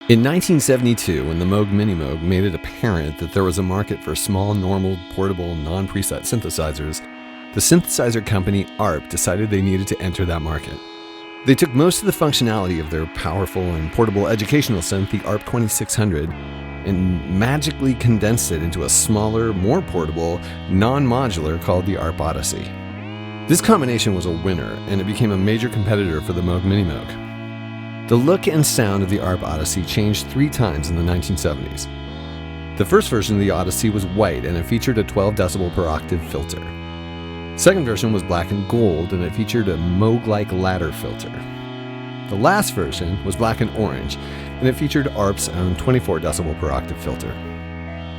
In 1972, when the Moog Minimoog made it apparent that there was a market for small, normal, portable, non-preset synthesizers, the synthesizer company ARP decided they needed to enter that market. They took most of the functionality of their powerful and portable educational synth, the ARP 2600, and magically condensed it into a smaller, more portable, non-modular called the ARP ODYSSEY. This combination was a winner, and it became a major competitor for the Moog Minimoog. The look and sound of the ARP ODYSSEY changed 3 times in the 1970s. The first version of the ODYSSEY was white, and it featured a 12 decibel per octave filter. The second version was black and gold, and it featured a Moog-like ladder filter. The last version was black and orange, and it featured ARP's own 24 decibel per octave filter.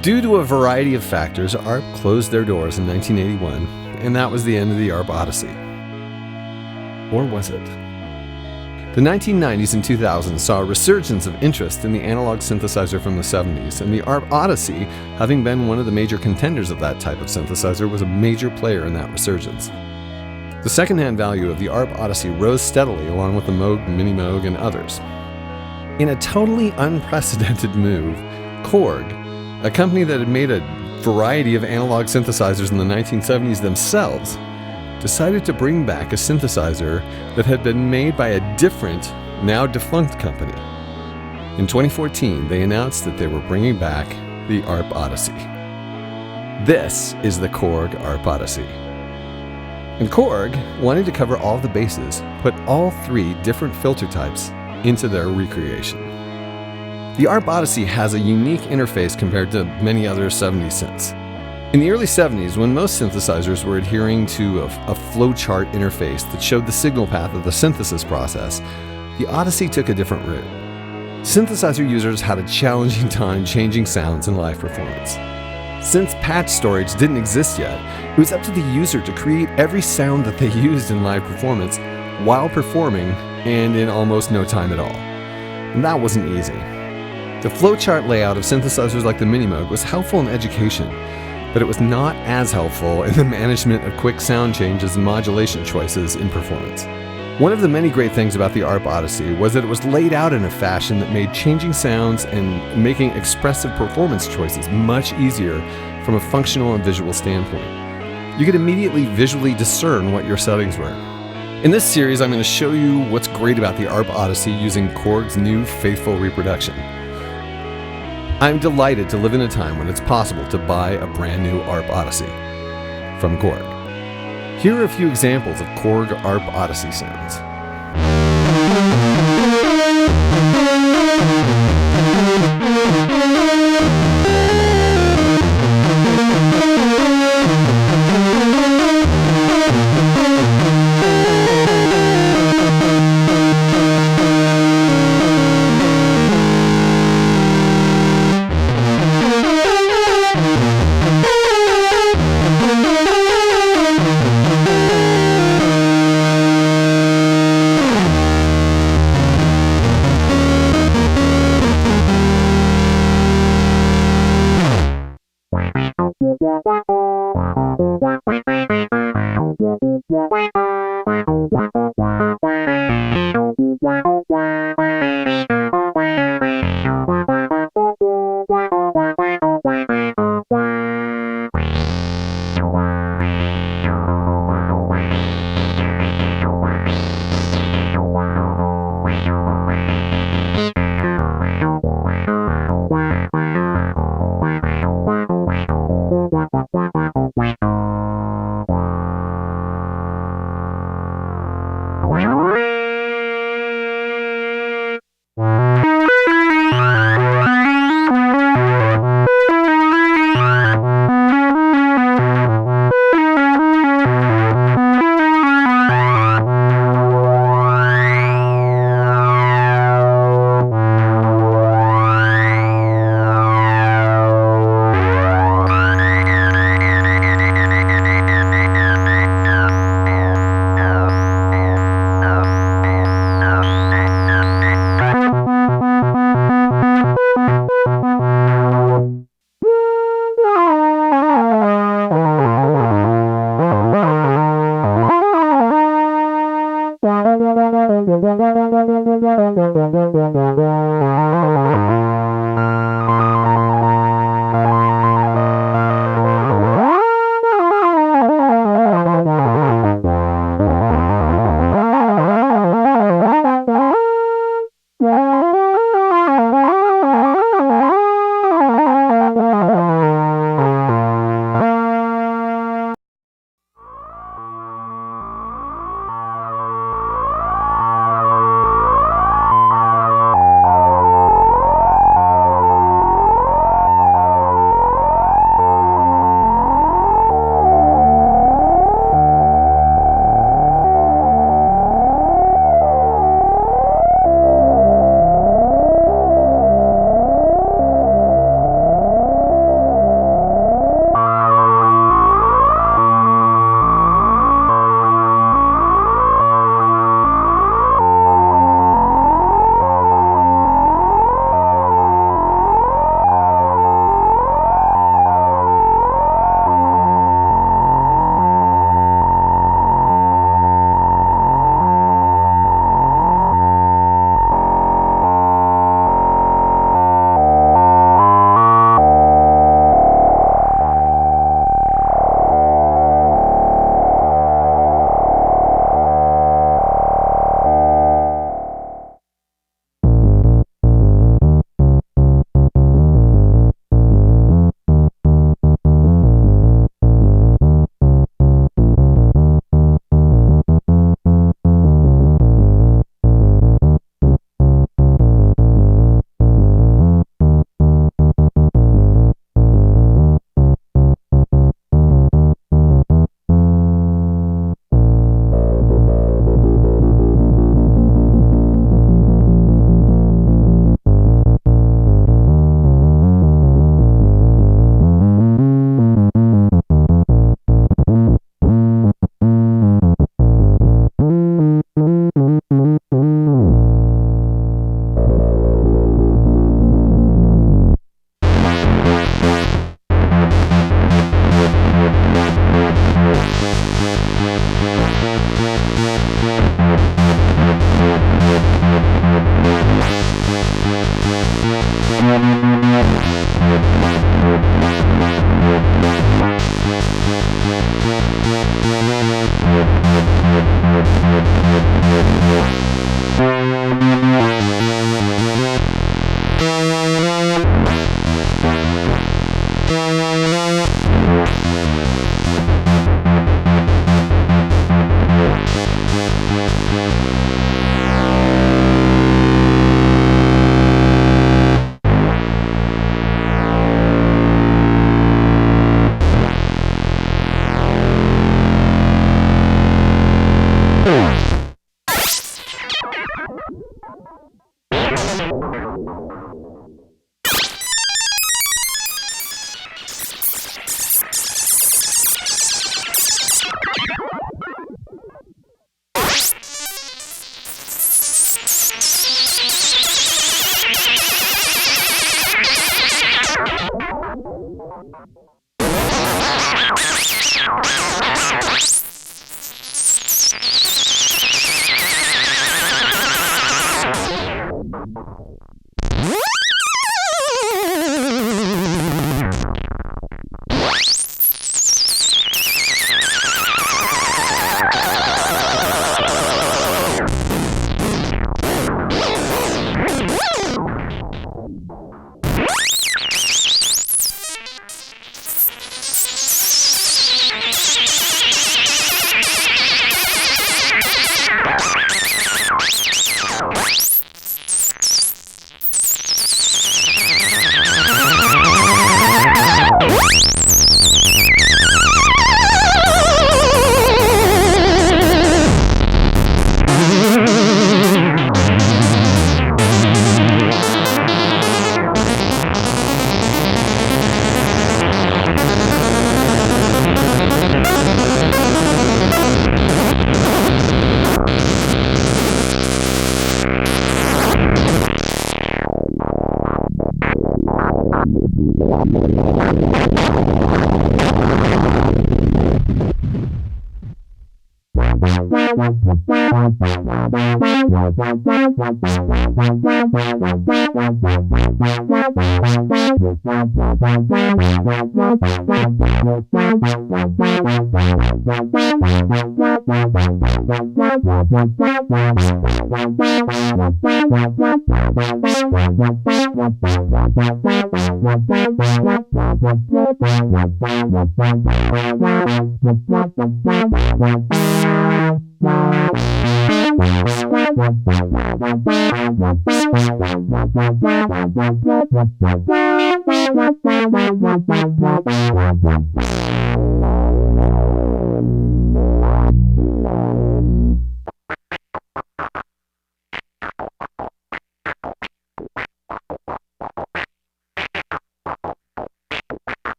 Due to a variety of factors, ARP closed their doors in 1981, and that was the end of the ARP ODYSSEY. Or was it? The 1990s and 2000s saw a resurgence of interest in the analog synthesizer from the 70s, and the ARP ODYSSEY, having been one of the major contenders of that type of synthesizer, was a major player in that resurgence. The secondhand value of the ARP ODYSSEY rose steadily along with the Moog, Minimoog, and others. In a totally unprecedented move, Korg, a company that had made a variety of analog synthesizers in the 1970s themselves, decided to bring back a synthesizer that had been made by a different, now defunct company. In 2014, they announced that they were bringing back the ARP ODYSSEY. This is the Korg ARP ODYSSEY. And Korg, wanting to cover all the bases, put all 3 different filter types into their recreation. The ARP ODYSSEY has a unique interface compared to many other 70s synths. In the early 70s, when most synthesizers were adhering to a flowchart interface that showed the signal path of the synthesis process, the ODYSSEY took a different route. Synthesizer users had a challenging time changing sounds in live performance. Since patch storage didn't exist yet, it was up to the user to create every sound that they used in live performance while performing and in almost no time at all. And that wasn't easy. The flowchart layout of synthesizers like the Minimoog was helpful in education, but it was not as helpful in the management of quick sound changes and modulation choices in performance. One of the many great things about the ARP ODYSSEY was that it was laid out in a fashion that made changing sounds and making expressive performance choices much easier from a functional and visual standpoint. You could immediately visually discern what your settings were. In this series, I'm going to show you what's great about the ARP ODYSSEY using Korg's new faithful reproduction. I'm delighted to live in a time when it's possible to buy a brand new ARP ODYSSEY from Korg. Here are a few examples of Korg ARP ODYSSEY sounds.